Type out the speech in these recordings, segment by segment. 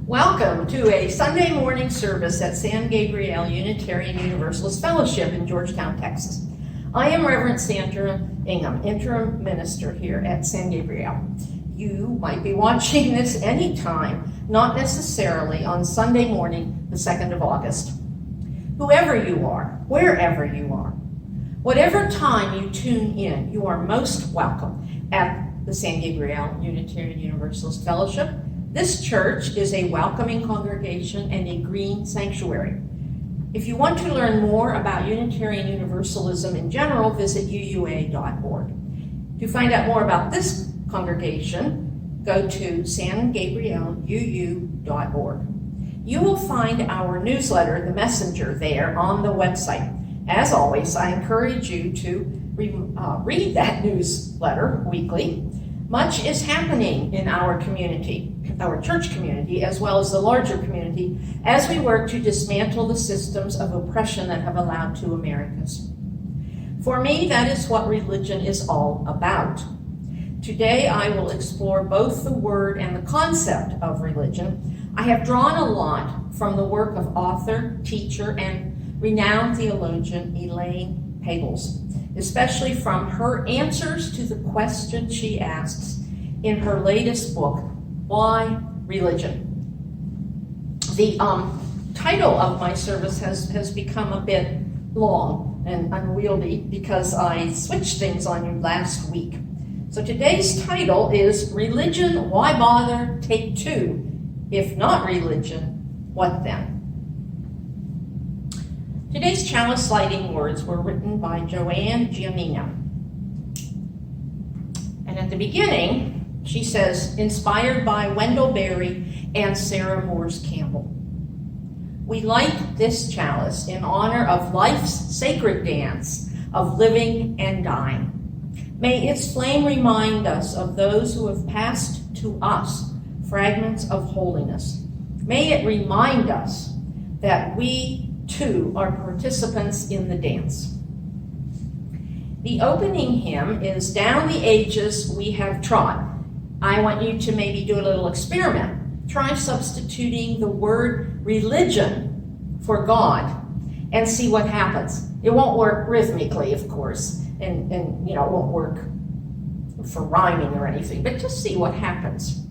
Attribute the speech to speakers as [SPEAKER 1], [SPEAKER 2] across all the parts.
[SPEAKER 1] Welcome to a Sunday morning service at San Gabriel Unitarian Universalist Fellowship in Georgetown, Texas. I am Reverend Sandra Ingham, interim minister here at San Gabriel. You might be watching this anytime, not necessarily on Sunday morning, the 2nd of August. Whoever you are, wherever you are, whatever time you tune in, you are most welcome at the San Gabriel Unitarian Universalist Fellowship. This church is a welcoming congregation and a green sanctuary. If you want to learn more about Unitarian Universalism in general, visit uua.org. To find out more about this congregation, go to sangabrieluu.org. You will find our newsletter, The Messenger, there on the website. As always, I encourage you to read that newsletter weekly. Much is happening in our community, our church community, as well as the larger community, as we work to dismantle the systems of oppression that have allowed two Americas. For me, that is what religion is all about. Today, I will explore both the word and the concept of religion. I have drawn a lot from the work of author, teacher, and renowned theologian Elaine Hagel, especially from her answers to the question she asks in her latest book, Why Religion? The title of my service has become a bit long and unwieldy because I switched things on you last week. So today's title is Religion, Why Bother? Take 2. If not religion, what then? Today's chalice lighting words were written by Joanne Giannina. And at the beginning, she says, inspired by Wendell Berry and Sarah Moores Campbell. We light this chalice in honor of life's sacred dance of living and dying. May its flame remind us of those who have passed to us fragments of holiness. May it remind us that we too are participants in the dance. The opening hymn is Down the Ages We Have Trod. I want you to maybe do a little experiment. Try substituting the word religion for God and see what happens. It won't work rhythmically, of course, and it won't work for rhyming or anything, but just see what happens.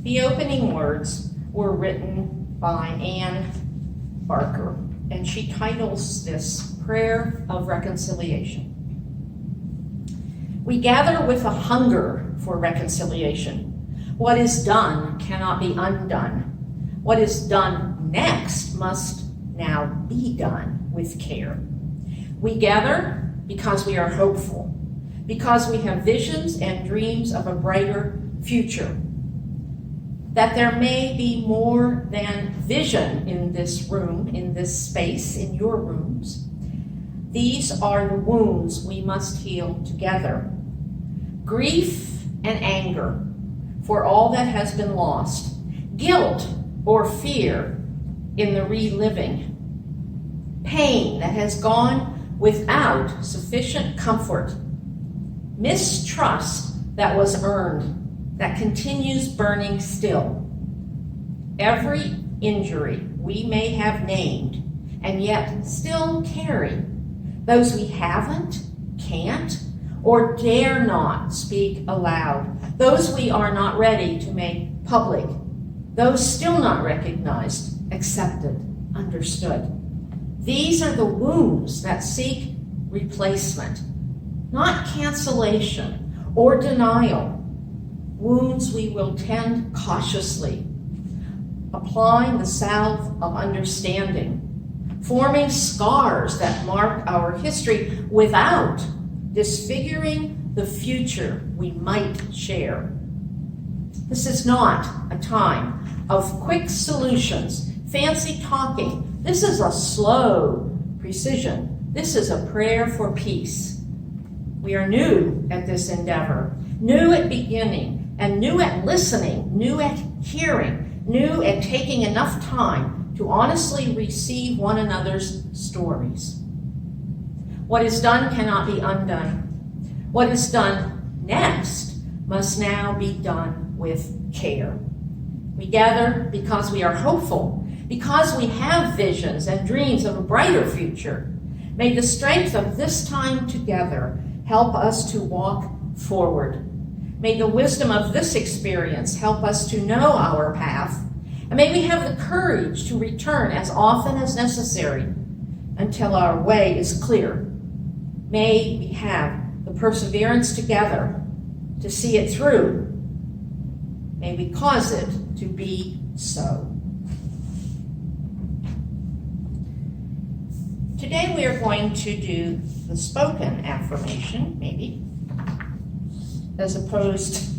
[SPEAKER 1] The opening words were written by Anne Barker, and she titles this Prayer of Reconciliation. We gather with a hunger for reconciliation. What is done cannot be undone. What is done next must now be done with care. We gather because we are hopeful, because we have visions and dreams of a brighter future. That there may be more than vision in this room, in this space, in your rooms. These are the wounds we must heal together. Grief and anger for all that has been lost. Guilt or fear in the reliving. Pain that has gone without sufficient comfort. Mistrust that was earned, that continues burning still. Every injury we may have named and yet still carry. Those we haven't, can't, or dare not speak aloud. Those we are not ready to make public. Those still not recognized, accepted, understood. These are the wounds that seek replacement, not cancellation or denial. Wounds we will tend cautiously, applying the salve of understanding, forming scars that mark our history without disfiguring the future we might share. This is not a time of quick solutions, fancy talking. This is a slow precision. This is a prayer for peace. We are new at this endeavor, new at beginning, and new at listening, new at hearing, new at taking enough time to honestly receive one another's stories. What is done cannot be undone. What is done next must now be done with care. We gather because we are hopeful, because we have visions and dreams of a brighter future. May the strength of this time together help us to walk forward. May the wisdom of this experience help us to know our path, and may we have the courage to return as often as necessary until our way is clear. May we have the perseverance together to see it through. May we cause it to be so. Today we are going to do the spoken affirmation, maybe, as opposed,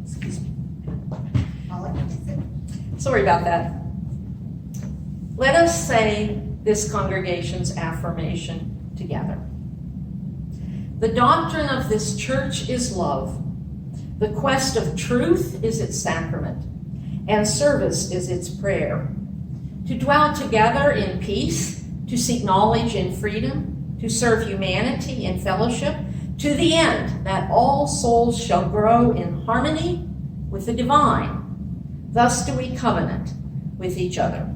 [SPEAKER 1] excuse me, sorry about that. Let us say this congregation's affirmation together. The doctrine of this church is love. The quest of truth is its sacrament, and service is its prayer. To dwell together in peace, to seek knowledge in freedom, to serve humanity in fellowship, to the end that all souls shall grow in harmony with the divine. Thus do we covenant with each other.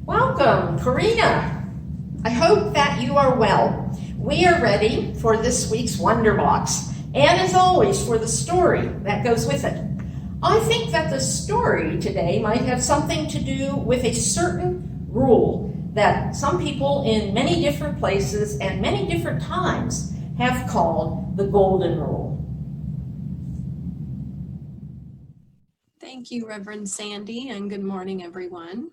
[SPEAKER 1] Welcome, Karina. I hope that you are well. We are ready for this week's Wonder Box, and as always, for the story that goes with it. I think that the story today might have something to do with a certain rule that some people in many different places and many different times have called the Golden Rule.
[SPEAKER 2] Thank you, Reverend Sandy, and good morning, everyone.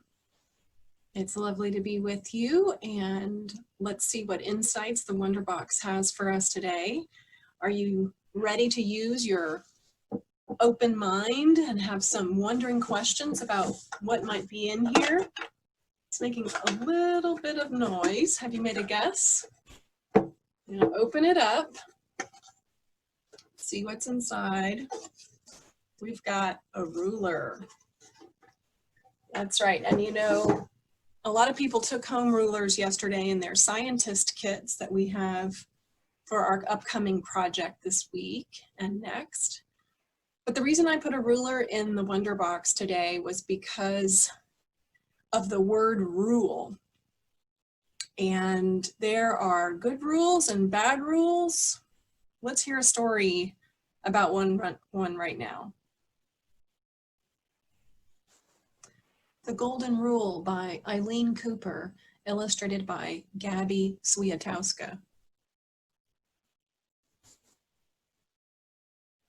[SPEAKER 2] It's lovely to be with you, and let's see what insights the Wonder Box has for us today. Are you ready to use your open mind and have some wondering questions about what might be in here? It's making a little bit of noise. Have you made a guess? I'm gonna open it up, see what's inside. We've got a ruler. That's right, and you know, a lot of people took home rulers yesterday in their scientist kits that we have for our upcoming project this week and next. But the reason I put a ruler in the Wonder Box today was because of the word rule. And there are good rules and bad rules. Let's hear a story about one right now. The Golden Rule by Eileen Cooper, illustrated by Gabby Swietowska.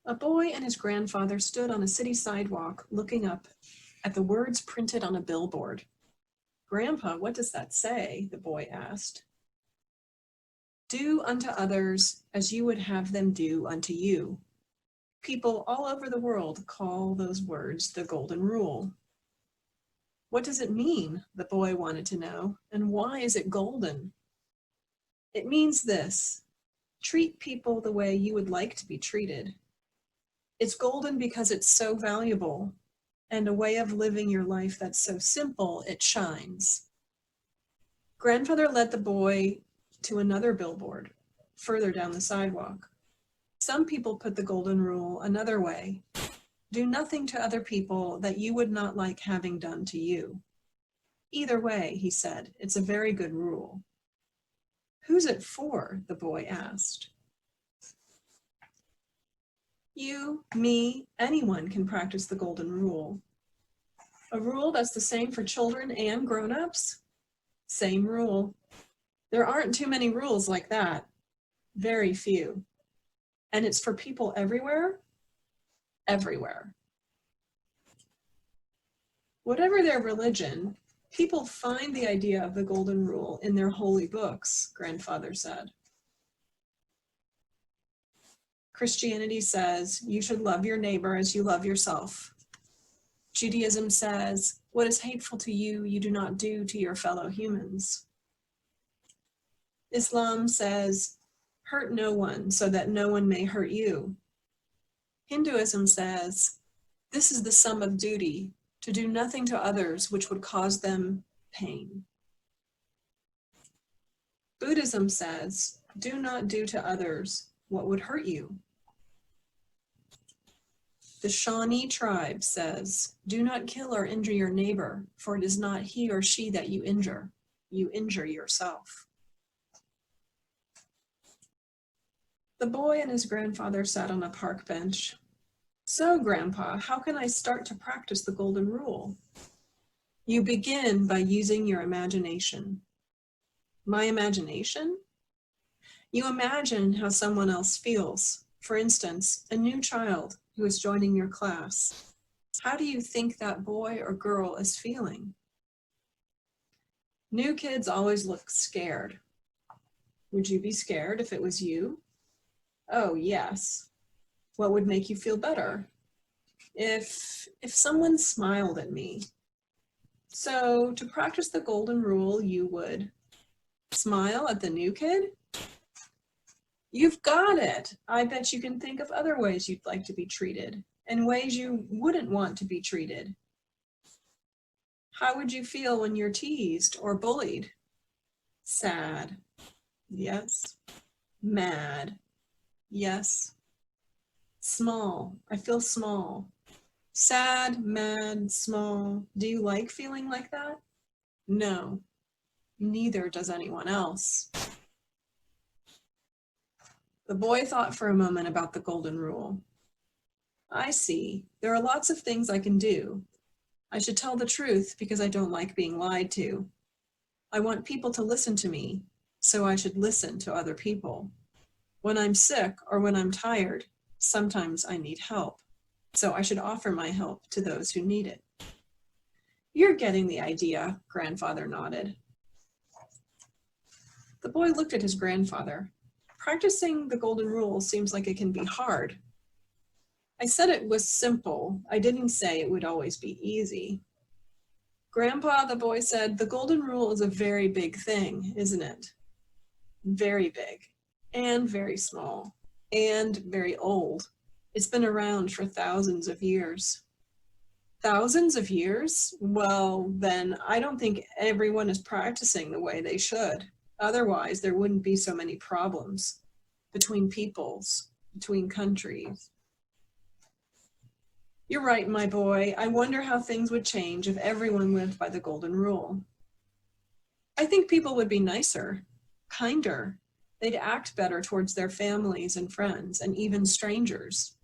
[SPEAKER 2] A boy and his grandfather stood on a city sidewalk looking up at the words printed on a billboard. "Grandpa, what does that say?" the boy asked. "Do unto others as you would have them do unto you." People all over the world call those words the Golden Rule. What does it mean? The boy wanted to know. And why is it golden? It means this: treat people the way you would like to be treated. It's golden because it's so valuable, and a way of living your life that's so simple it shines. Grandfather led the boy to another billboard, further down the sidewalk. Some people put the Golden Rule another way: do nothing to other people that you would not like having done to you. Either way, he said, it's a very good rule. Who's it for? The boy asked. You, me, anyone can practice the Golden Rule. A rule that's the same for children and grown-ups? Same rule. There aren't too many rules like that. Very few. And it's for people everywhere? Everywhere. Whatever their religion, people find the idea of the Golden Rule in their holy books, Grandfather said. Christianity says you should love your neighbor as you love yourself. Judaism says, what is hateful to you, you do not do to your fellow humans. Islam says, hurt no one so that no one may hurt you. Hinduism says, this is the sum of duty, to do nothing to others which would cause them pain. Buddhism says, do not do to others what would hurt you. The Shawnee tribe says, do not kill or injure your neighbor, for it is not he or she that you injure yourself. The boy and his grandfather sat on a park bench. So, Grandpa, how can I start to practice the Golden Rule? You begin by using your imagination. My imagination? You imagine how someone else feels. For instance, a new child who is joining your class. How do you think that boy or girl is feeling? New kids always look scared. Would you be scared if it was you? Oh, yes. What would make you feel better? If someone smiled at me. So to practice the Golden Rule, you would smile at the new kid? You've got it. I bet you can think of other ways you'd like to be treated and ways you wouldn't want to be treated. How would you feel when you're teased or bullied? Sad. Yes. Mad. Yes. Small. I feel small. Sad, mad, small. Do you like feeling like that? No. Neither does anyone else. The boy thought for a moment about the Golden Rule. I see. There are lots of things I can do. I should tell the truth because I don't like being lied to. I want people to listen to me, so I should listen to other people. When I'm sick or when I'm tired, sometimes I need help, so I should offer my help to those who need it. You're getting the idea, Grandfather nodded. The boy looked at his grandfather. Practicing the Golden Rule seems like it can be hard. I said it was simple. I didn't say it would always be easy. Grandpa, the boy said, the Golden Rule is a very big thing, isn't it? Very big, and very small, and very old. It's been around for thousands of years. Thousands of years? Well, then I don't think everyone is practicing the way they should. Otherwise, there wouldn't be so many problems between peoples, between countries. You're right, my boy. I wonder how things would change if everyone lived by the Golden Rule. I think people would be nicer, kinder. They'd act better towards their families and friends and even strangers.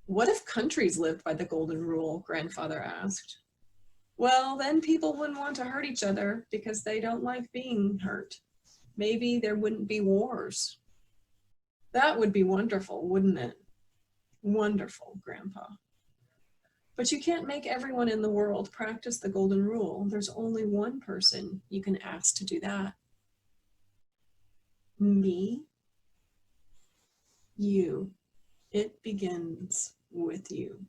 [SPEAKER 2] What if countries lived by the golden rule? Grandfather asked. Well, then people wouldn't want to hurt each other because they don't like being hurt. Maybe there wouldn't be wars. That would be wonderful, wouldn't it? Wonderful, Grandpa. But you can't make everyone in the world practice the golden rule. There's only one person you can ask to do that. Me? You. It begins with you.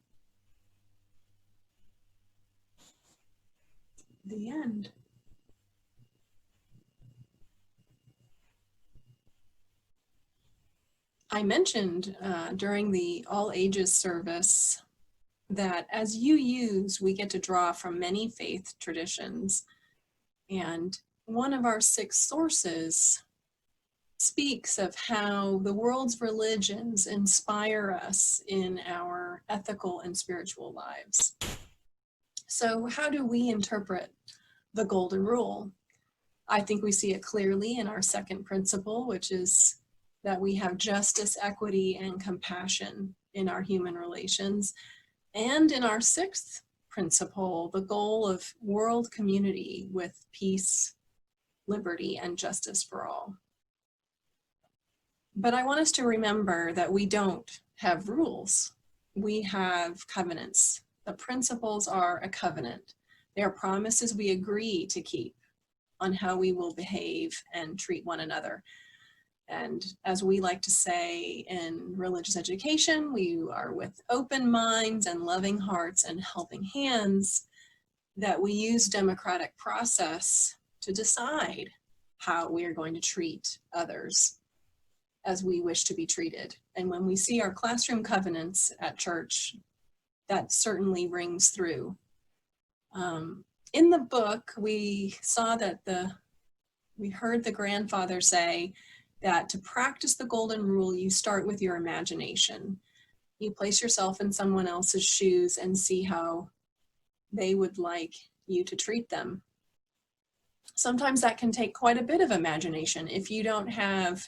[SPEAKER 2] The end. I mentioned during the all ages service that as you use, we get to draw from many faith traditions. And one of our 6 sources speaks of how the world's religions inspire us in our ethical and spiritual lives. So how do we interpret the golden rule? I think we see it clearly in our 2nd principle, which is that we have justice, equity, and compassion in our human relations. And in our 6th principle, the goal of world community with peace, liberty, and justice for all. But I want us to remember that we don't have rules. We have covenants. The principles are a covenant. They are promises we agree to keep on how we will behave and treat one another. And as we like to say in religious education, we are with open minds and loving hearts and helping hands, that we use democratic process to decide how we are going to treat others as we wish to be treated. And when we see our classroom covenants at church, that certainly rings through. In the book, we saw that we heard the grandfather say that to practice the golden rule, you start with your imagination. You place yourself in someone else's shoes and see how they would like you to treat them. Sometimes that can take quite a bit of imagination if you don't have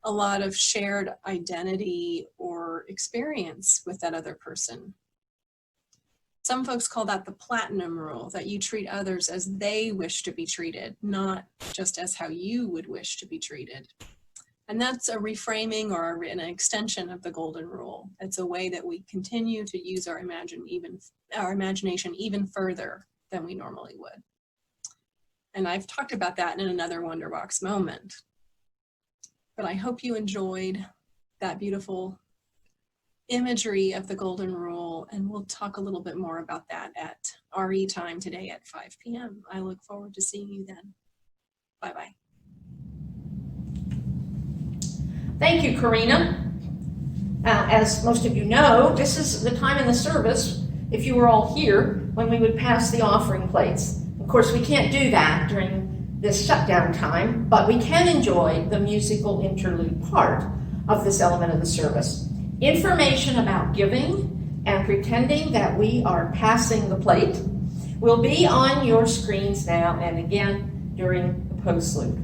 [SPEAKER 2] a lot of shared identity or experience with that other person. Some folks call that the platinum rule, that you treat others as they wish to be treated, not just as how you would wish to be treated. And that's a reframing or an extension of the golden rule. It's a way that we continue to use our imagination even further than we normally would. And I've talked about that in another Wonderbox moment. But I hope you enjoyed that beautiful imagery of the golden rule, and we'll talk a little bit more about that at RE time today at 5 p.m. I look forward to seeing you then. Bye-bye.
[SPEAKER 1] Thank you, Karina. As most of you know, this is the time in the service, if you were all here, when we would pass the offering plates. Of course, we can't do that during this shutdown time, but we can enjoy the musical interlude part of this element of the service. Information about giving and pretending that we are passing the plate will be on your screens now and again during the postlude.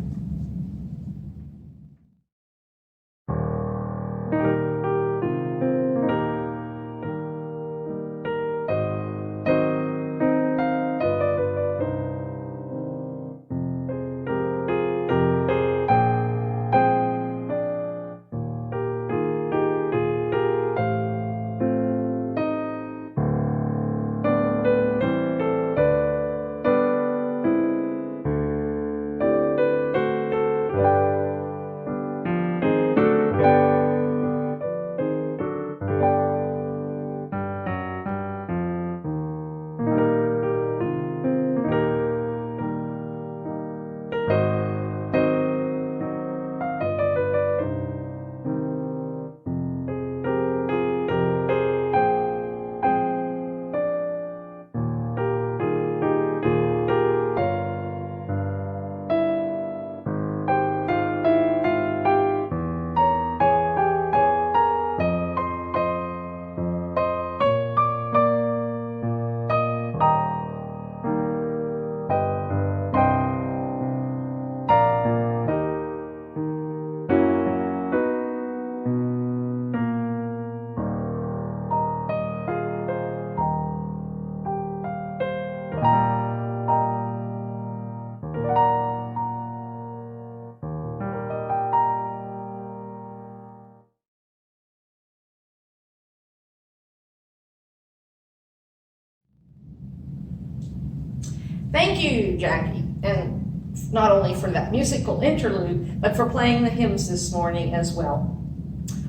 [SPEAKER 1] Thank you, Jackie, and not only for that musical interlude, but for playing the hymns this morning as well.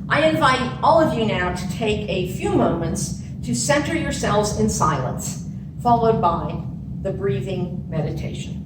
[SPEAKER 1] I invite all of you now to take a few moments to center yourselves in silence, followed by the breathing meditation.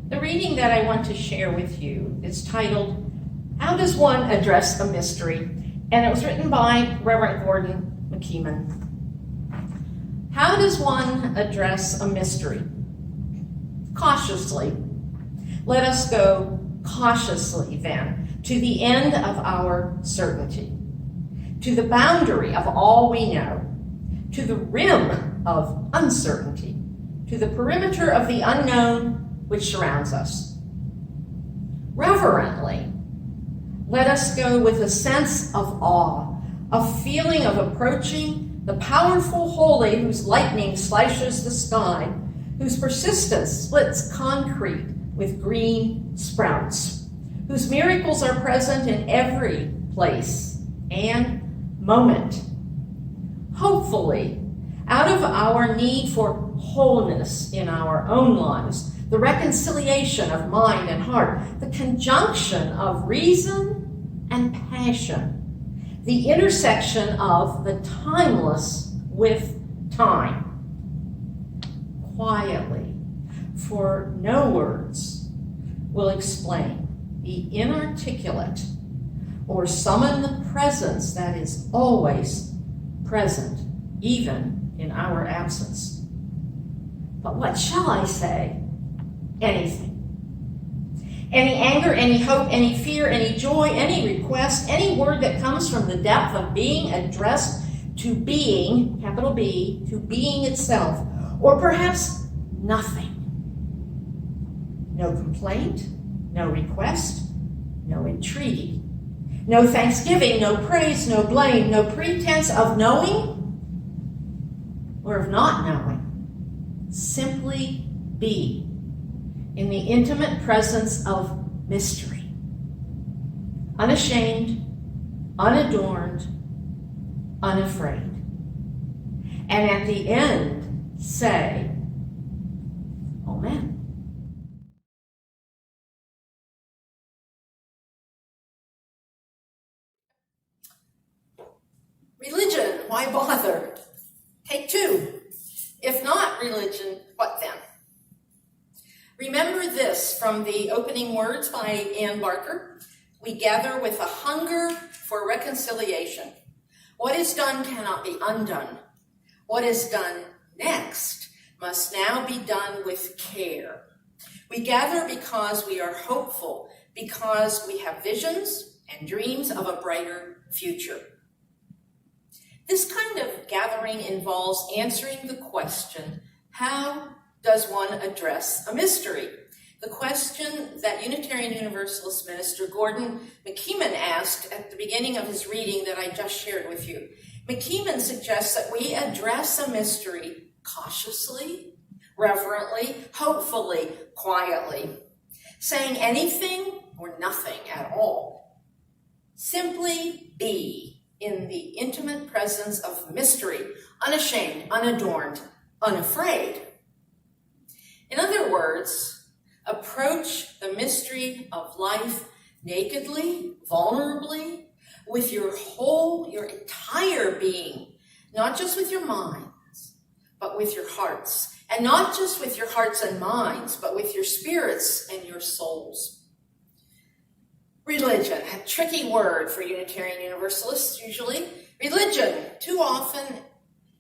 [SPEAKER 1] The reading that I want to share with you is titled, How Does One Address a Mystery? And it was written by Reverend Gordon McKeeman. How does one address a mystery? Cautiously. Let us go cautiously then to the end of our certainty, to the boundary of all we know, to the rim of uncertainty, to the perimeter of the unknown which surrounds us. Reverently, let us go with a sense of awe, a feeling of approaching the powerful holy whose lightning slashes the sky, whose persistence splits concrete with green sprouts, whose miracles are present in every place and moment. Hopefully, out of our need for wholeness in our own lives, the reconciliation of mind and heart, the conjunction of reason and passion, the intersection of the timeless with time. Quietly, for no words will explain the inarticulate or summon the presence that is always present, even in our absence. But what shall I say? Anything. Any anger, any hope, any fear, any joy, any request, any word that comes from the depth of being addressed to being, capital B, to being itself, or perhaps nothing. No complaint, no request, no entreaty, no thanksgiving, no praise, no blame, no pretense of knowing or of not knowing. Simply be in the intimate presence of mystery, unashamed, unadorned, unafraid. And at the end, say, Amen. Religion, why bother? Take two. If not religion, what then? Remember this from the opening words by Ann Barker. We gather with a hunger for reconciliation. What is done cannot be undone. What is done next must now be done with care. We gather because we are hopeful, because we have visions and dreams of a brighter future. This kind of gathering involves answering the question, how does one address a mystery? The question that Unitarian Universalist minister Gordon McKeeman asked at the beginning of his reading that I just shared with you. McKeeman suggests that we address a mystery cautiously, reverently, hopefully, quietly, saying anything or nothing at all. Simply be in the intimate presence of mystery, unashamed, unadorned, unafraid. In other words, approach the mystery of life nakedly, vulnerably, with your entire being, not just with your minds, but with your hearts. And not just with your hearts and minds, but with your spirits and your souls. Religion, a tricky word for Unitarian Universalists usually. Religion, too often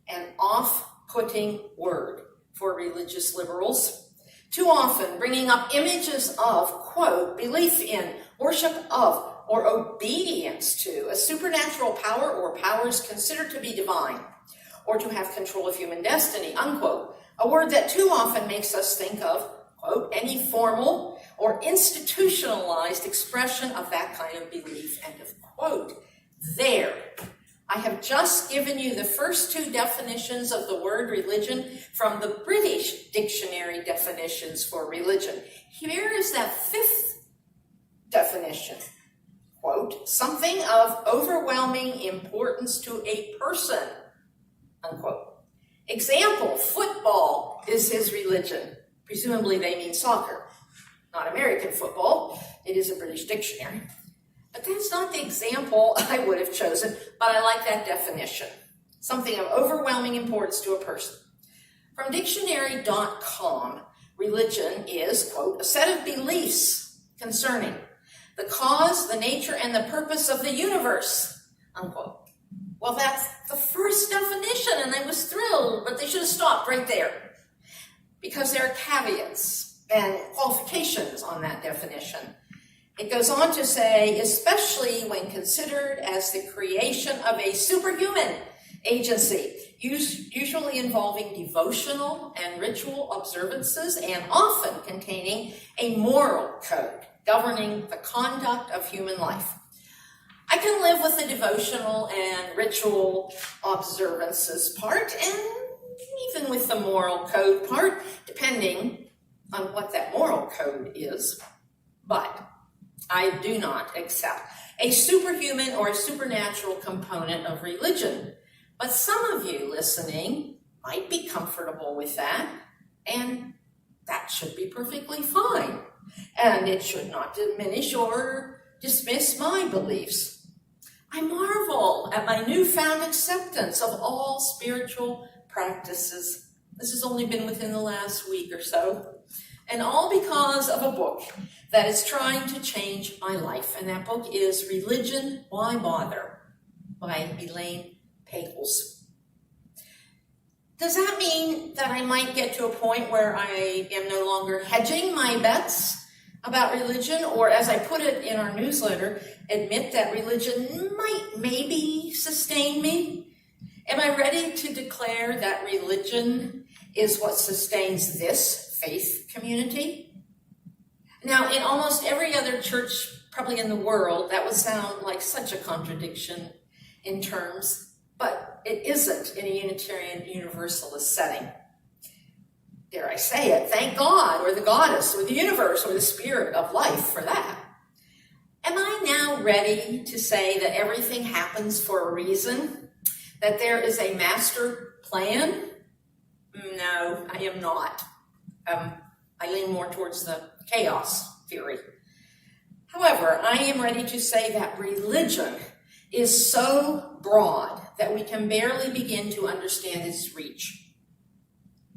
[SPEAKER 1] an off-putting word for religious liberals. Too often bringing up images of, quote, belief in, worship of, or obedience to a supernatural power or powers considered to be divine, or to have control of human destiny, unquote. A word that too often makes us think of, quote, any formal or institutionalized expression of that kind of belief, end of quote. There. I have just given you the first two definitions of the word religion from the British dictionary definitions for religion. Here is that fifth definition. Quote, something of overwhelming importance to a person, unquote. Example, football is his religion. Presumably they mean soccer, not American football. It is a British dictionary. But that's not the example I would have chosen, but I like that definition. Something of overwhelming importance to a person. From dictionary.com, religion is, quote, a set of beliefs concerning the cause, the nature, and the purpose of the universe, unquote. Well, that's the first definition, and I was thrilled, but they should have stopped right there, because there are caveats and qualifications on that definition. It goes on to say, especially when considered as the creation of a superhuman agency, usually involving devotional and ritual observances and often containing a moral code governing the conduct of human life. I can live with the devotional and ritual observances part, and even with the moral code part, depending on what that moral code is. But I do not accept a superhuman or a supernatural component of religion. But some of you listening might be comfortable with that, and that should be perfectly fine. And it should not diminish or dismiss my beliefs. I marvel at my newfound acceptance of all spiritual practices. This has only been within the last week or so. And all because of a book that is trying to change my life. And that book is Religion, Why Bother? By Elaine Hagel. Does that mean that I might get to a point where I am no longer hedging my bets about religion? Or as I put it in our newsletter, admit that religion might maybe sustain me? Am I ready to declare that religion is what sustains this faith community? Now, in almost every other church, probably in the world, that would sound like such a contradiction in terms, but it isn't in a Unitarian Universalist setting. Dare I say it, thank God, or the goddess, or the universe, or the spirit of life for that. Am I now ready to say that everything happens for a reason? That there is a master plan? No, I am not. I lean more towards the chaos theory. However, I am ready to say that religion is so broad that we can barely begin to understand its reach.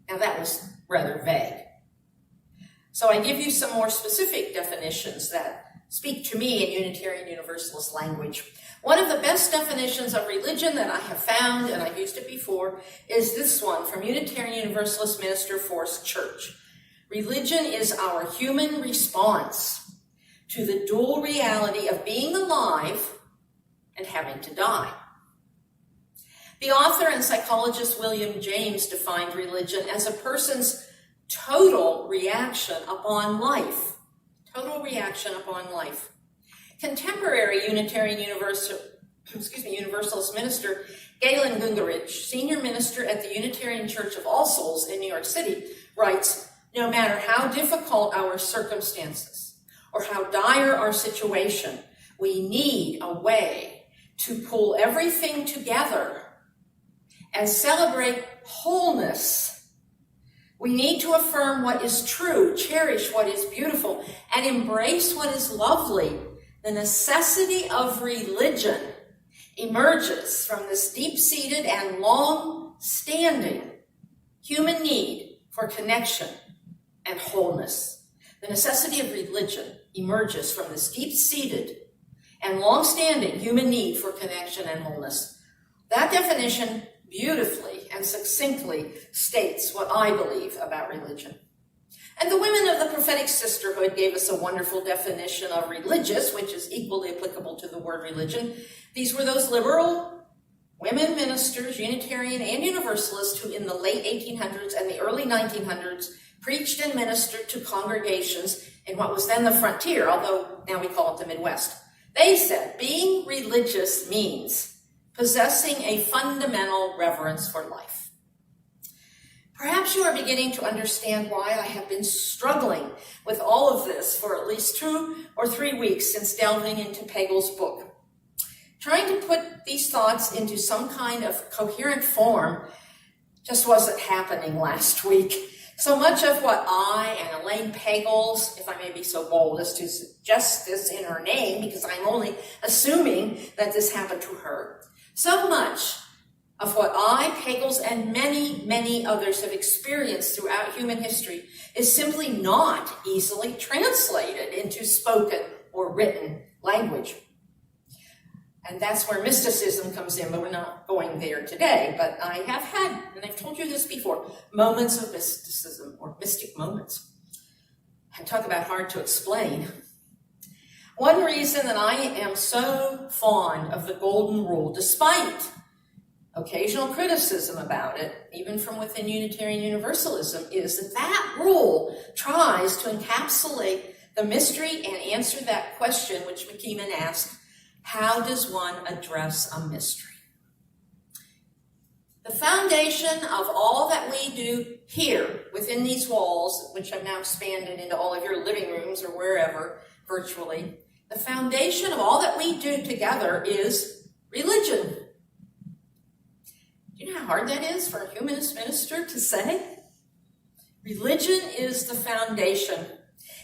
[SPEAKER 1] Now that was rather vague. So I give you some more specific definitions that speak to me in Unitarian Universalist language. One of the best definitions of religion that I have found, and I've used it before, is this one from Unitarian Universalist Minister Force Church. Religion is our human response to the dual reality of being alive and having to die. The author and psychologist William James defined religion as a person's total reaction upon life. Total reaction upon life. Contemporary Unitarian Universalist minister Galen Gungerich, senior minister at the Unitarian Church of All Souls in New York City, writes, no matter how difficult our circumstances or how dire our situation, we need a way to pull everything together and celebrate wholeness. We need to affirm what is true, cherish what is beautiful, and embrace what is lovely. The necessity of religion emerges from this deep-seated and long-standing human need for connection and wholeness. The necessity of religion emerges from this deep-seated and long-standing human need for connection and wholeness. That definition beautifully and succinctly states what I believe about religion. And the women of the prophetic sisterhood gave us a wonderful definition of religious, which is equally applicable to the word religion. These were those liberal women ministers, Unitarian and Universalist, who in the late 1800s and the early 1900s preached and ministered to congregations in what was then the frontier, although now we call it the Midwest. They said being religious means possessing a fundamental reverence for life. Perhaps you are beginning to understand why I have been struggling with all of this for at least 2 or 3 weeks since delving into Hagel's book. Trying to put these thoughts into some kind of coherent form just wasn't happening last week. So much of what I and Elaine Hagel, if I may be so bold as to suggest this in her name, because I'm only assuming that this happened to her, so much of what I, Hagels, and many, many others have experienced throughout human history is simply not easily translated into spoken or written language. And that's where mysticism comes in, but we're not going there today. But I have had, and I've told you this before, moments of mysticism or mystic moments. And talk about hard to explain. One reason that I am so fond of the Golden Rule, despite occasional criticism about it, even from within Unitarian Universalism, is that that rule tries to encapsulate the mystery and answer that question which McKeeman asked, how does one address a mystery? The foundation of all that we do here within these walls, which have now expanded into all of your living rooms or wherever virtually, the foundation of all that we do together is religion. Do you know how hard that is for a humanist minister to say? Religion is the foundation.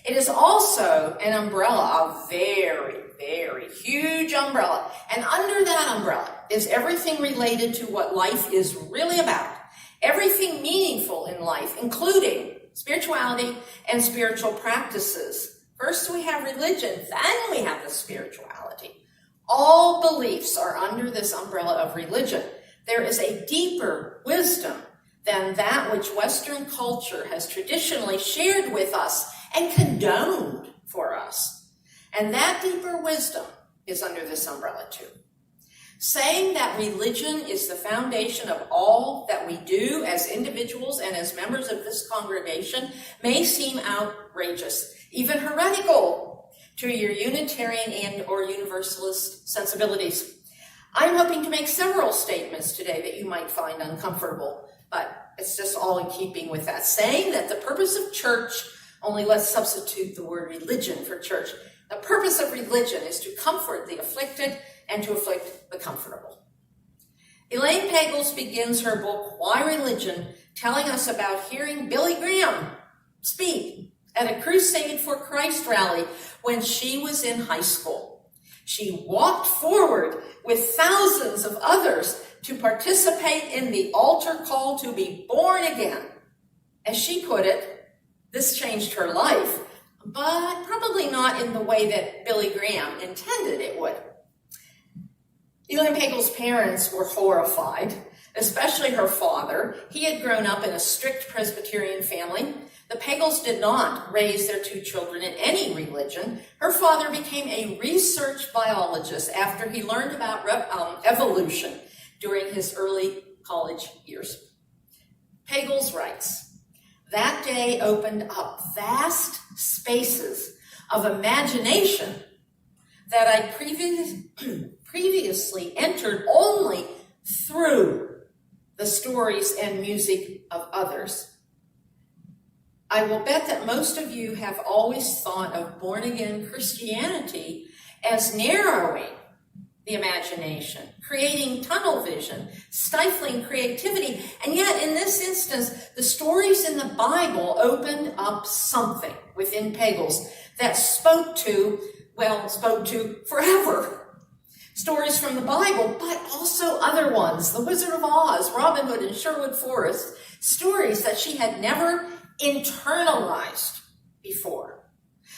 [SPEAKER 1] It is also an umbrella, a very, very huge umbrella. And under that umbrella is everything related to what life is really about. Everything meaningful in life, including spirituality and spiritual practices. First we have religion, then we have the spirituality. All beliefs are under this umbrella of religion. There is a deeper wisdom than that which Western culture has traditionally shared with us and condoned for us. And that deeper wisdom is under this umbrella too. Saying that religion is the foundation of all that we do as individuals and as members of this congregation may seem outrageous, even heretical to your Unitarian and or Universalist sensibilities. I'm hoping to make several statements today that you might find uncomfortable, but it's just all in keeping with that. Saying that the purpose of church, only let's substitute the word religion for church. The purpose of religion is to comfort the afflicted and to afflict the comfortable. Elaine Hagel begins her book, Why Religion?, telling us about hearing Billy Graham speak at a Crusade for Christ rally when she was in high school. She walked forward with thousands of others to participate in the altar call to be born again. As she put it, this changed her life, but probably not in the way that Billy Graham intended it would. Elaine Hagel's parents were horrified, especially her father. He had grown up in a strict Presbyterian family. The Hagels did not raise their 2 children in any religion. Her father became a research biologist after he learned about evolution during his early college years. Hagels writes, that day opened up vast spaces of imagination that I previously entered only through the stories and music of others. I will bet that most of you have always thought of born-again Christianity as narrowing the imagination, creating tunnel vision, stifling creativity. And yet, in this instance, the stories in the Bible opened up something within Hagels that spoke to forever. Stories from the Bible, but also other ones, The Wizard of Oz, Robin Hood, and Sherwood Forest, stories that she had never internalized before.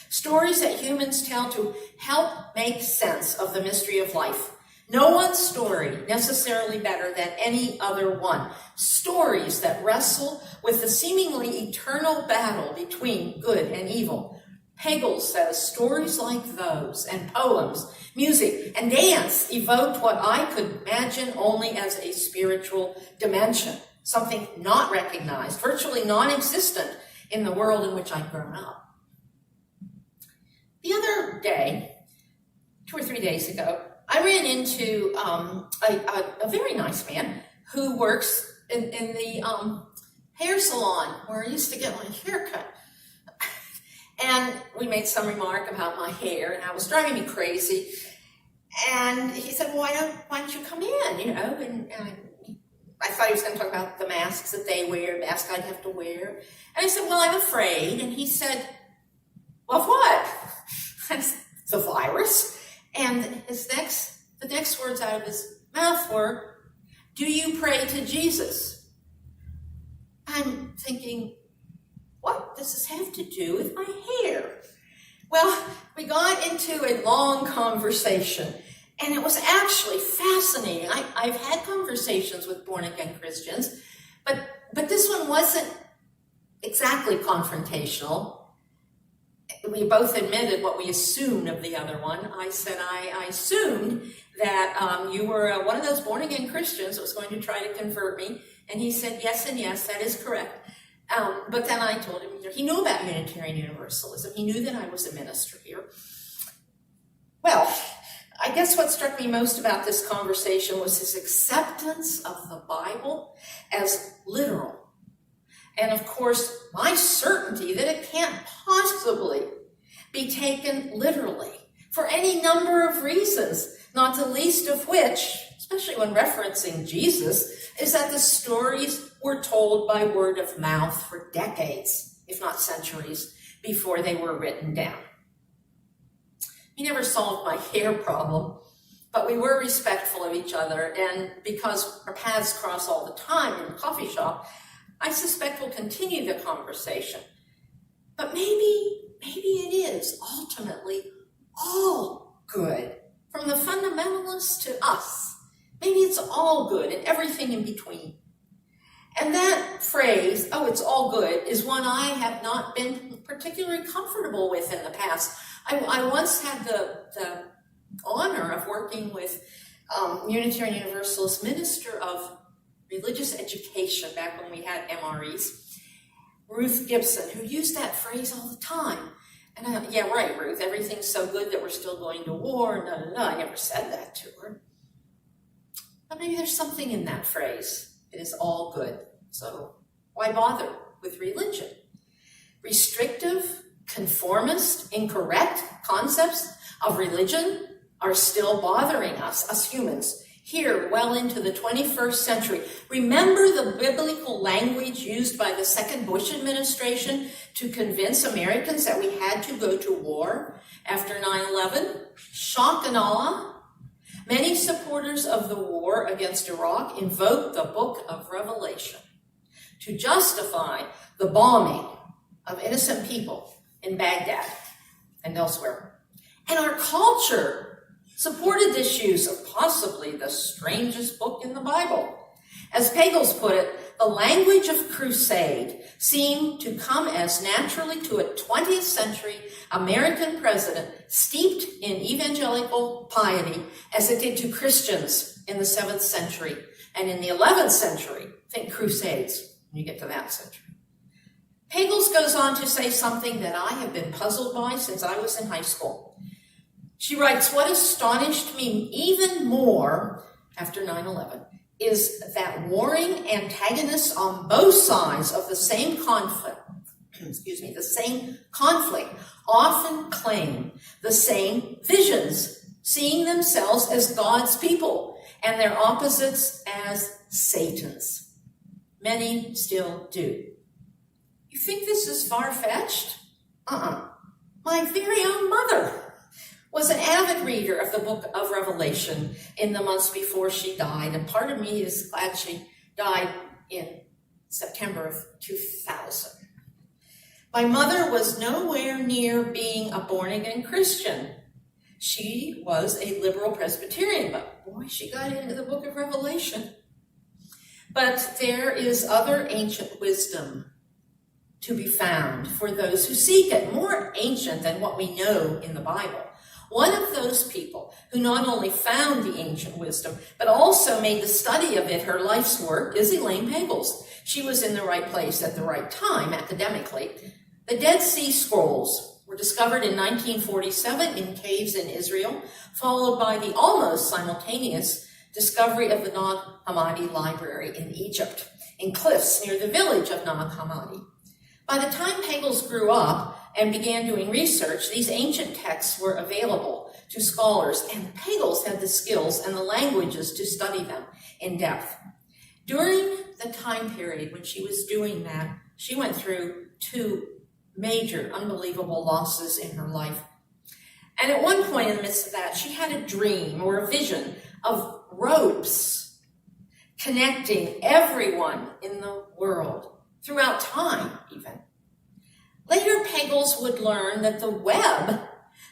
[SPEAKER 1] Stories that humans tell to help make sense of the mystery of life. No one's story necessarily better than any other one. Stories that wrestle with the seemingly eternal battle between good and evil. Hegel says stories like those and poems, music, and dance evoked what I could imagine only as a spiritual dimension, something not recognized, virtually non-existent in the world in which I'd grown up. The other day, 2 or 3 days ago, I ran into a very nice man who works in the hair salon where I used to get my hair cut. And we made some remark about my hair, and it was driving me crazy. And he said, well, why don't you come in, you know? And I thought he was going to talk about the masks that they wear, masks I'd have to wear. And I said, well, I'm afraid. And he said, well, what? I said, the virus. And the next words out of his mouth were, do you pray to Jesus? I'm thinking, what does this have to do with my hair? Well, we got into a long conversation, and it was actually fascinating. I've had conversations with born-again Christians, but this one wasn't exactly confrontational. We both admitted what we assumed of the other one. I said, I assumed that you were one of those born-again Christians that was going to try to convert me. And he said, yes and yes, that is correct. But then I told him, he knew about Unitarian Universalism. He knew that I was a minister here. Well, I guess what struck me most about this conversation was his acceptance of the Bible as literal. And of course, my certainty that it can't possibly be taken literally for any number of reasons, not the least of which, especially when referencing Jesus, is that the stories were told by word of mouth for decades, if not centuries, before they were written down. He never solved my hair problem, but we were respectful of each other, and because our paths cross all the time in the coffee shop, I suspect we'll continue the conversation. But maybe it is ultimately all good, from the fundamentalists to us. Maybe it's all good and everything in between. And that phrase, oh, it's all good, is one I have not been particularly comfortable with in the past. I once had the honor of working with Unitarian Universalist minister of religious education back when we had MREs, Ruth Gibson, who used that phrase all the time. And yeah, right, Ruth, everything's so good that we're still going to war, I never said that to her. But maybe there's something in that phrase. It is all good. So why bother with religion? Restrictive, conformist, incorrect concepts of religion are still bothering us humans, here well into the 21st century. Remember the biblical language used by the second Bush administration to convince Americans that we had to go to war after 9/11? Shock and awe. Many supporters of the war against Iraq invoked the book of Revelation to justify the bombing of innocent people in Baghdad and elsewhere. And our culture supported this use of possibly the strangest book in the Bible. As Pagels put it, the language of crusade seemed to come as naturally to a 20th century American president steeped in evangelical piety as it did to Christians in the 7th century. And in the 11th century, think crusades when you get to that century. Pagels goes on to say something that I have been puzzled by since I was in high school. She writes, what astonished me even more after 9/11 is that warring antagonists on both sides of the same conflict, often claim the same visions, seeing themselves as God's people and their opposites as Satan's. Many still do. You think this is far-fetched? My very own mother was an avid reader of the book of Revelation in the months before she died, and part of me is glad she died in September of 2000. My mother was nowhere near being a born-again Christian. She was a liberal Presbyterian, but boy, she got into the book of Revelation. But there is other ancient wisdom to be found for those who seek it, more ancient than what we know in the Bible. One of those people who not only found the ancient wisdom, but also made the study of it her life's work is Elaine Hagel. She was in the right place at the right time academically. The Dead Sea Scrolls were discovered in 1947 in caves in Israel, followed by the almost simultaneous discovery of the Nag Hammadi Library in Egypt, in cliffs near the village of Nag Hammadi. By the time Hagel grew up and began doing research, these ancient texts were available to scholars, and Hagel had the skills and the languages to study them in depth. During the time period when she was doing that, she went through two major, unbelievable losses in her life. And at one point in the midst of that, she had a dream or a vision of ropes connecting everyone in the world, throughout time even. Later, Hagel would learn that the web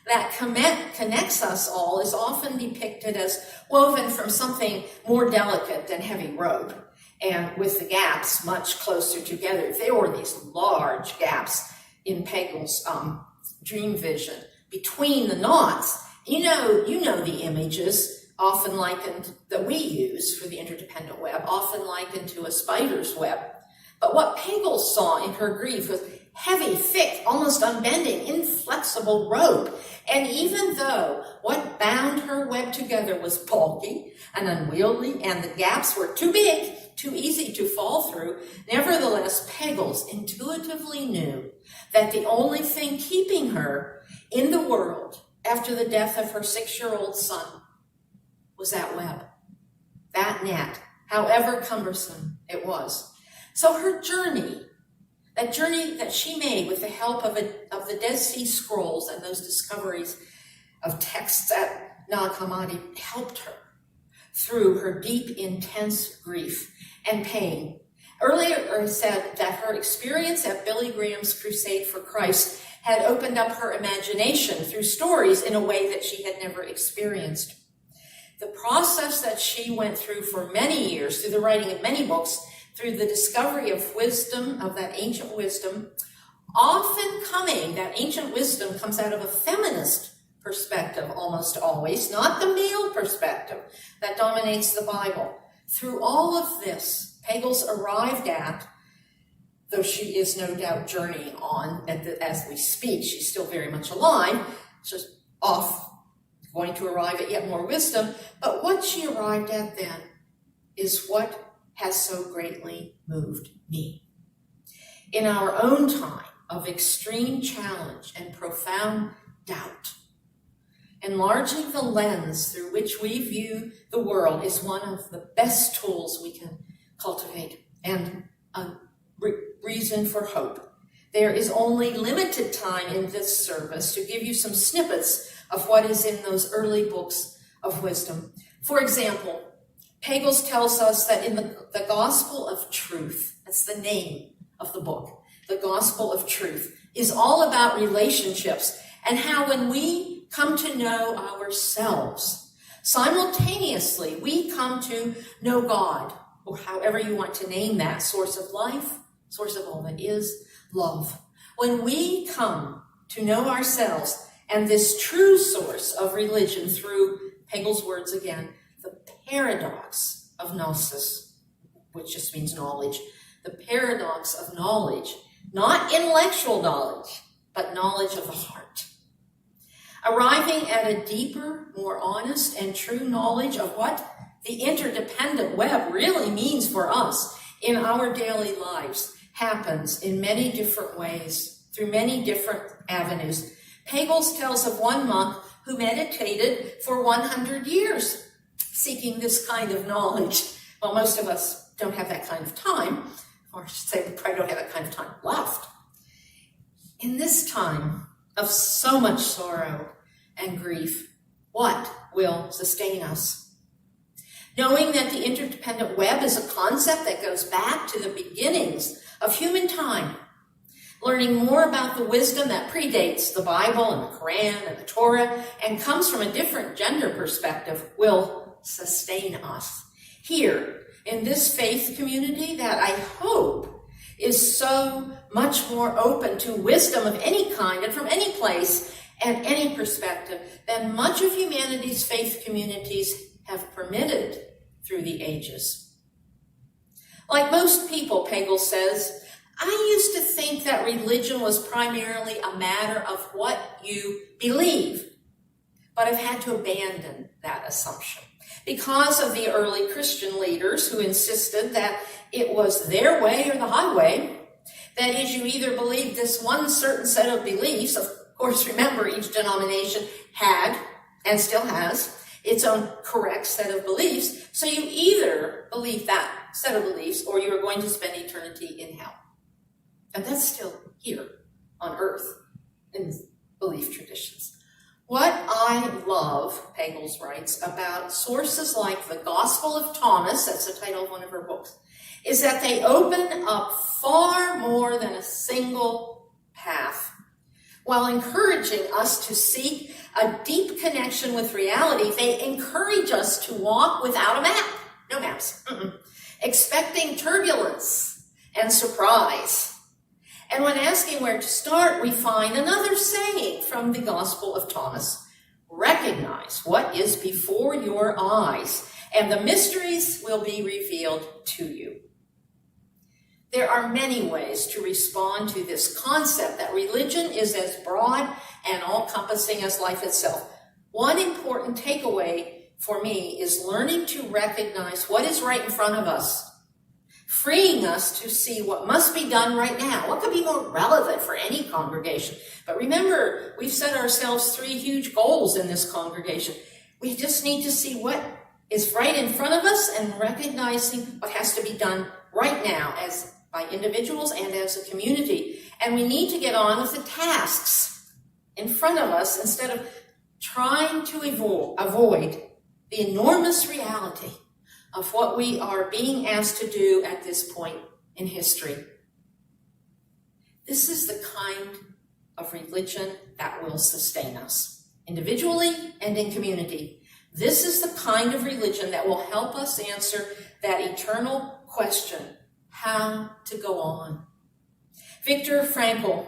[SPEAKER 1] that connects us all is often depicted as woven from something more delicate than heavy rope, and with the gaps much closer together. There were these large gaps in Hagel's dream vision between the knots. You know the images often likened that we use for the interdependent web, often likened to a spider's web. But what Hagel saw in her grief was heavy, thick, almost unbending, inflexible rope. And even though what bound her web together was bulky and unwieldy, and the gaps were too big, too easy to fall through, nevertheless, Hagel intuitively knew that the only thing keeping her in the world after the death of her 6-year-old son was that web, that net, however cumbersome it was. So her journey, that journey that she made with the help of the Dead Sea Scrolls and those discoveries of texts at Nag Hammadi, helped her through her deep, intense grief and pain. Earlier, I said that her experience at Billy Graham's Crusade for Christ had opened up her imagination through stories in a way that she had never experienced. The process that she went through for many years, through the writing of many books, through the discovery of wisdom, of that ancient wisdom, that ancient wisdom comes out of a feminist perspective almost always, not the male perspective that dominates the Bible. Through all of this, Hagel's arrived at, though she is no doubt journeying on as we speak, she's still very much alive, just off, going to arrive at yet more wisdom, but what she arrived at then is what has so greatly moved me. In our own time of extreme challenge and profound doubt, enlarging the lens through which we view the world is one of the best tools we can cultivate and a reason for hope. There is only limited time in this service to give you some snippets of what is in those early books of wisdom. For example, Hagel tells us that in the Gospel of Truth, that's the name of the book, the Gospel of Truth, is all about relationships and how when we come to know ourselves, simultaneously we come to know God, or however you want to name that, source of life, source of all that is, love. When we come to know ourselves and this true source of religion through Hagel's words again, the paradox of Gnosis, which just means knowledge, the paradox of knowledge, not intellectual knowledge, but knowledge of the heart. Arriving at a deeper, more honest and true knowledge of what the interdependent web really means for us in our daily lives happens in many different ways, through many different avenues. Hagel tells of one monk who meditated for 100 years, seeking this kind of knowledge. Well, most of us don't have that kind of time, or I should say we probably don't have that kind of time left. In this time of so much sorrow and grief, what will sustain us? Knowing that the interdependent web is a concept that goes back to the beginnings of human time, learning more about the wisdom that predates the Bible and the Quran and the Torah and comes from a different gender perspective will sustain us here in this faith community that I hope is so much more open to wisdom of any kind and from any place and any perspective than much of humanity's faith communities have permitted through the ages. Like most people, Hagel says, I used to think that religion was primarily a matter of what you believe, but I've had to abandon that assumption because of the early Christian leaders who insisted that it was their way or the highway. That is, you either believed this one certain set of beliefs. Of course, remember, each denomination had and still has its own correct set of beliefs. So you either believe that set of beliefs or you are going to spend eternity in hell. And that's still here on earth in belief traditions. What I love, Hagel writes, about sources like the Gospel of Thomas, that's the title of one of her books, is that they open up far more than a single path. While encouraging us to seek a deep connection with reality, they encourage us to walk without a map. No maps. Expecting turbulence and surprise. And when asking where to start, we find another saying from the Gospel of Thomas. Recognize what is before your eyes, and the mysteries will be revealed to you. There are many ways to respond to this concept that religion is as broad and all-encompassing as life itself. One important takeaway for me is learning to recognize what is right in front of us, freeing us to see what must be done right now, what could be more relevant for any congregation. But remember, we've set ourselves 3 huge goals in this congregation. We just need to see what is right in front of us and recognizing what has to be done right now as by individuals and as a community. And we need to get on with the tasks in front of us instead of trying to avoid the enormous reality of what we are being asked to do at this point in history. This is the kind of religion that will sustain us, individually and in community. This is the kind of religion that will help us answer that eternal question, how to go on. Viktor Frankl,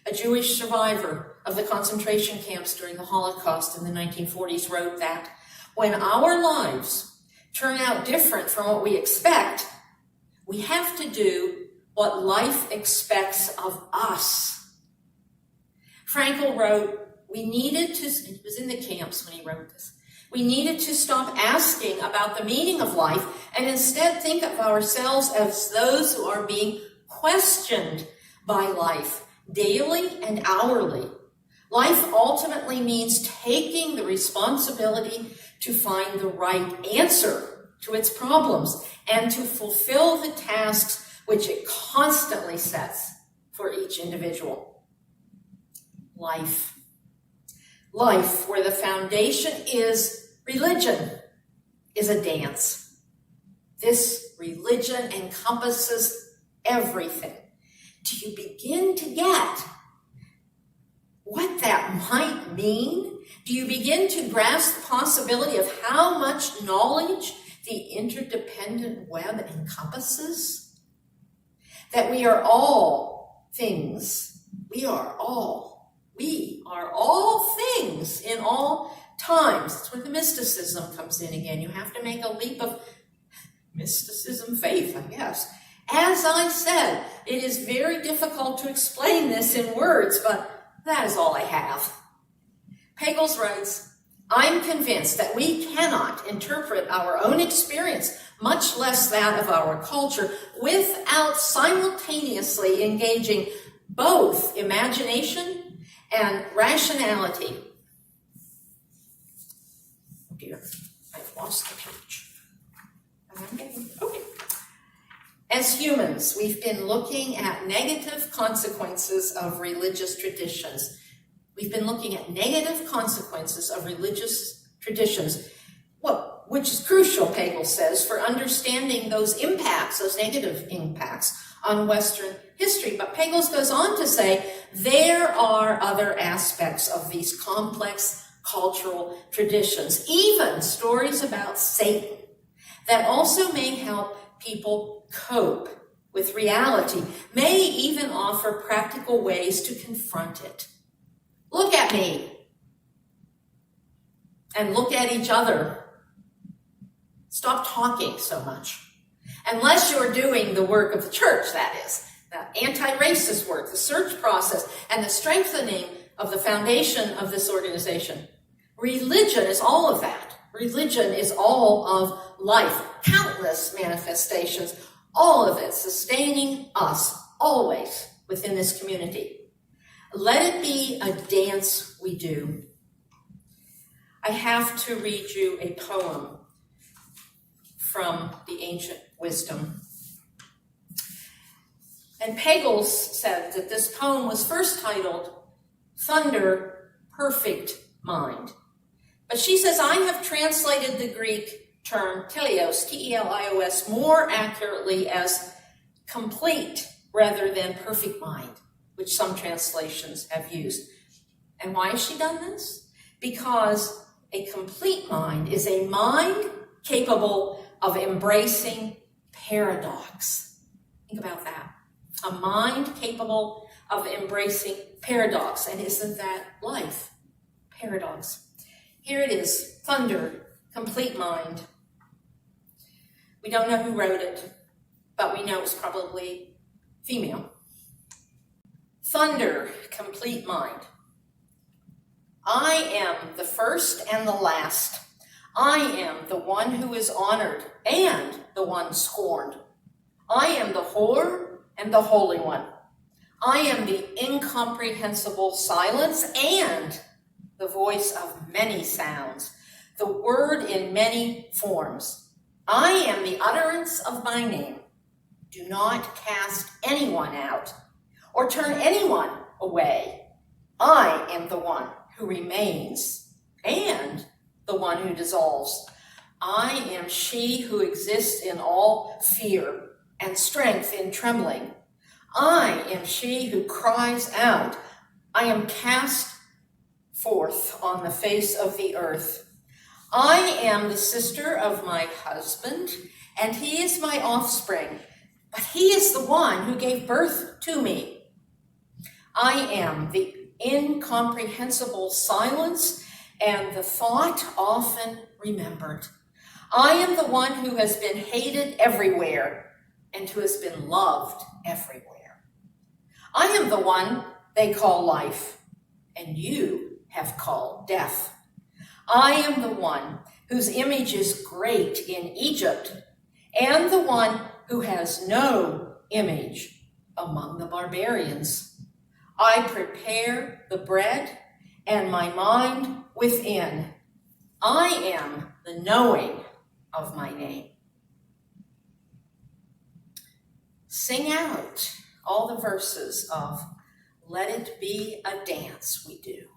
[SPEAKER 1] a Jewish survivor of the concentration camps during the Holocaust in the 1940s, wrote that when our lives turn out different from what we expect, we have to do what life expects of us. Frankl wrote, he was in the camps when he wrote this, we needed to stop asking about the meaning of life and instead think of ourselves as those who are being questioned by life daily and hourly. Life ultimately means taking the responsibility to find the right answer to its problems and to fulfill the tasks which it constantly sets for each individual. Life, where the foundation is religion, is a dance. This religion encompasses everything. Do you begin to get what that might mean? Do you begin to grasp the possibility of how much knowledge the interdependent web encompasses? That we are all things. We are all things in all times. That's where the mysticism comes in again. You have to make a leap of mysticism faith, I guess. As I said, it is very difficult to explain this in words, but that is all I have. Hagel writes, I'm convinced that we cannot interpret our own experience, much less that of our culture, without simultaneously engaging both imagination and rationality. Oh dear, I've lost the page. Okay. As humans, we've been looking at negative consequences of religious traditions. We've been looking at negative consequences of religious traditions, which is crucial, Hegel says, for understanding those impacts, those negative impacts on Western history. But Hegel goes on to say there are other aspects of these complex cultural traditions, even stories about Satan, that also may help people cope with reality, may even offer practical ways to confront it. Look at me. And look at each other. Stop talking so much. Unless you're doing the work of the church, that is, the anti-racist work, the search process, and the strengthening of the foundation of this organization. Religion is all of that. Religion is all of life, countless manifestations, all of it sustaining us always within this community. Let it be a dance we do. I have to read you a poem from the ancient wisdom. And Hegel said that this poem was first titled Thunder, Perfect Mind. But she says, I have translated the Greek term teleos, T-E-L-I-O-S, more accurately as complete rather than perfect mind, which some translations have used. And why has she done this? Because a complete mind is a mind capable of embracing paradox. Think about that. A mind capable of embracing paradox. And isn't that life? Paradox. Here it is. Thunder, complete mind. We don't know who wrote it, but we know it's probably female. Thunder, complete mind. I am the first and the last. I am the one who is honored and the one scorned. I am the whore and the holy one. I am the incomprehensible silence and the voice of many sounds, the word in many forms. I am the utterance of my name. Do not cast anyone out or turn anyone away. I am the one who remains and the one who dissolves. I am she who exists in all fear and strength in trembling. I am she who cries out. I am cast forth on the face of the earth. I am the sister of my husband, and he is my offspring, but he is the one who gave birth to me. I am the incomprehensible silence and the thought often remembered. I am the one who has been hated everywhere and who has been loved everywhere. I am the one they call life, and you have called death. I am the one whose image is great in Egypt, and the one who has no image among the barbarians. I prepare the bread and my mind within. I am the knowing of my name. Sing out all the verses of Let It Be a Dance We Do.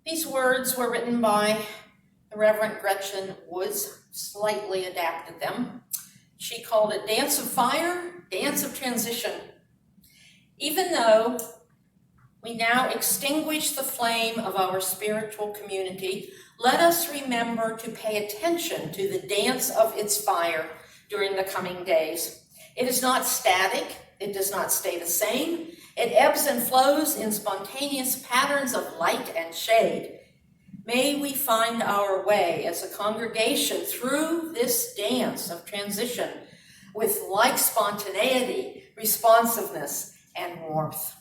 [SPEAKER 1] These words were written by the Reverend Gretchen Woods, slightly adapted them. She called it Dance of Fire, Dance of Transition. Even though we now extinguish the flame of our spiritual community, let us remember to pay attention to the dance of its fire during the coming days. It is not static. It does not stay the same. It ebbs and flows in spontaneous patterns of light and shade. May we find our way as a congregation through this dance of transition with like spontaneity, responsiveness, and warmth.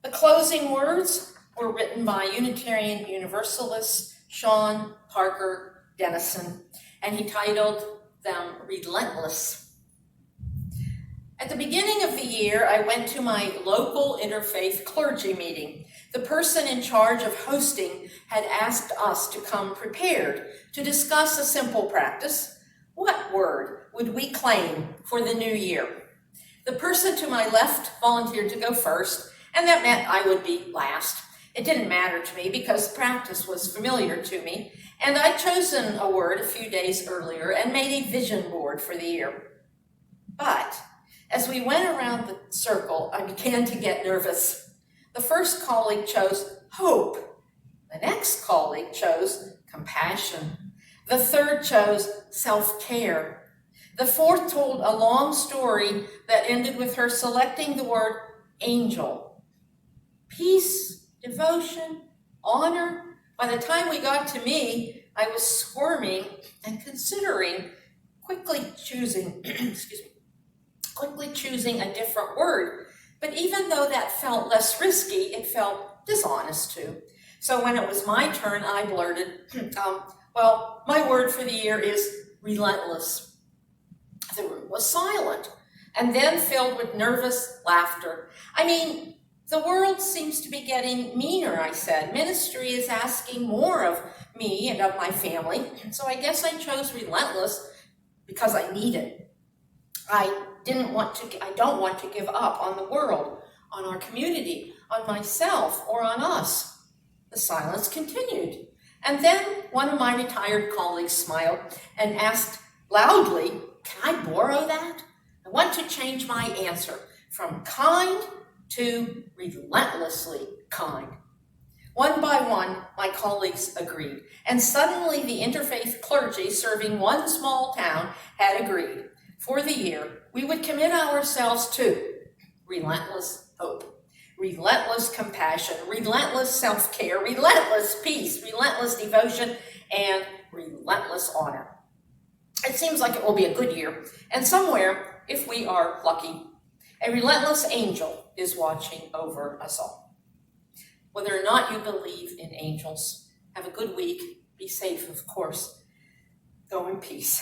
[SPEAKER 1] The closing words were written by Unitarian Universalist Sean Parker Dennison, and he titled them Relentless. At the beginning of the year, I went to my local interfaith clergy meeting. The person in charge of hosting had asked us to come prepared to discuss a simple practice. What word would we claim for the new year? The person to my left volunteered to go first, and that meant I would be last. It didn't matter to me because practice was familiar to me, and I'd chosen a word a few days earlier and made a vision board for the year. But as we went around the circle, I began to get nervous. The first colleague chose hope. The next colleague chose compassion. The third chose self-care. The fourth told a long story that ended with her selecting the word angel. Peace, devotion, honor. By the time we got to me, I was squirming and considering quickly choosing a different word. But even though that felt less risky, it felt dishonest too. So when it was my turn, I blurted, well, my word for the year is relentless. The room was silent and then filled with nervous laughter. I mean, the world seems to be getting meaner, I said. Ministry is asking more of me and of my family. So I guess I chose relentless because I need it. I don't want to give up on the world, on our community, on myself, or on us. The silence continued. And then one of my retired colleagues smiled and asked loudly, "Can I borrow that? I want to change my answer from kind to relentlessly kind." One by one, my colleagues agreed. And suddenly the interfaith clergy serving one small town had agreed. For the year, we would commit ourselves to relentless hope, relentless compassion, relentless self-care, relentless peace, relentless devotion, and relentless honor. It seems like it will be a good year, and somewhere, if we are lucky, a relentless angel is watching over us all. Whether or not you believe in angels, have a good week. Be safe, of course. Go in peace.